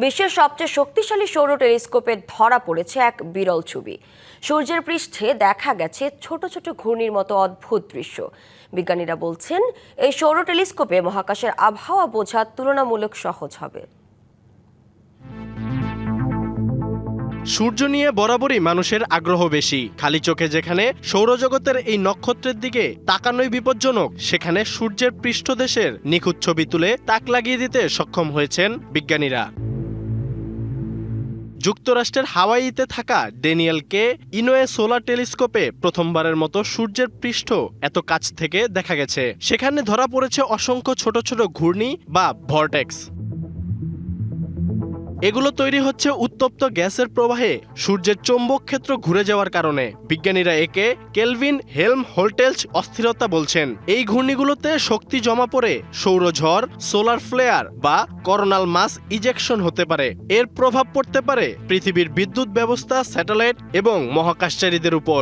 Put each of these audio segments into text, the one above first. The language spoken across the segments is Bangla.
বিশ্বের সবচেয়ে শক্তিশালী সৌর টেলিস্কোপে ধরা পড়েছে এক বিরল ছবি। সূর্যের পৃষ্ঠে দেখা গেছে ছোট ছোট ঘূর্ণির মতো অদ্ভুত দৃশ্য। বিজ্ঞানীরা বলছেন এই সৌর টেলিস্কোপে মহাকাশের আবহাওয়া বোঝা তুলনামূলক সহজ হবে। সূর্য নিয়ে বরাবরই মানুষের আগ্রহ বেশি। খালি চোখে যেখানে সৌরজগতের এই নক্ষত্রের দিকে তাকানোই বিপজ্জনক, সেখানে সূর্যের পৃষ্ঠদেশের নিখুঁত ছবি তুলে তাক লাগিয়ে দিতে সক্ষম হয়েছেন বিজ্ঞানীরা। যুক্তরাষ্ট্রের হাওয়াইতে থাকা ড্যানিয়েল কে ইনোয়ে সোলার টেলিস্কোপে প্রথমবারের মতো সূর্যের পৃষ্ঠ এত কাছ থেকে দেখা গেছে। সেখানে ধরা পড়েছে অসংখ্য ছোট ছোট ঘূর্ণি বা ভর্টেক্স। এগুলো তৈরি হচ্ছে উত্তপ্ত গ্যাসের প্রবাহে সূর্যের চৌম্বক ক্ষেত্র ঘুরে যাওয়ার কারণে। বিজ্ঞানীরা একে কেলভিন হেলমহোল্টজ অস্থিরতা বলছেন। এই ঘূর্ণিগুলোতে শক্তি জমা পড়ে সৌরঝড়, সোলার ফ্লেয়ার বা করোনাল মাস ইজেকশন হতে পারে। এর প্রভাব পড়তে পারে পৃথিবীর বিদ্যুৎ ব্যবস্থা, স্যাটেলাইট এবং মহাকাশচারীদের উপর।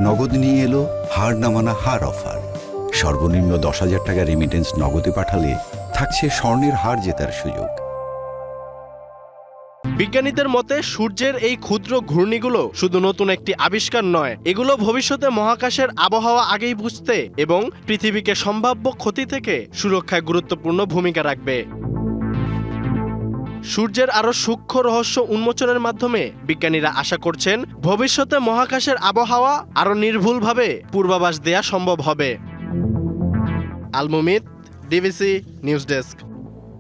নগদ নিয়ে এলো হার নামানা হার অফার। সর্বনিম্ন 10,000 টাকা রেমিটেন্স নগদে পাঠালে থাকছে স্বর্ণের হার জেতার সুযোগ। বিজ্ঞানীদের মতে সূর্যের এই ক্ষুদ্র ঘূর্ণিগুলো শুধু নতুন একটি আবিষ্কার নয়, এগুলো ভবিষ্যতে মহাকাশের আবহাওয়া আগেই বুঝতে এবং পৃথিবীকে সম্ভাব্য ক্ষতি থেকে সুরক্ষায় গুরুত্বপূর্ণ ভূমিকা রাখবে। সূর্যের আরও সূক্ষ্ম রহস্য উন্মোচনের মাধ্যমে বিজ্ঞানীরা আশা করছেন ভবিষ্যতে মহাকাশের আবহাওয়া আরও নির্ভুলভাবে পূর্বাভাস দেয়া সম্ভব হবে। আল মুমিত, ডিবিসি নিউজ ডেস্ক।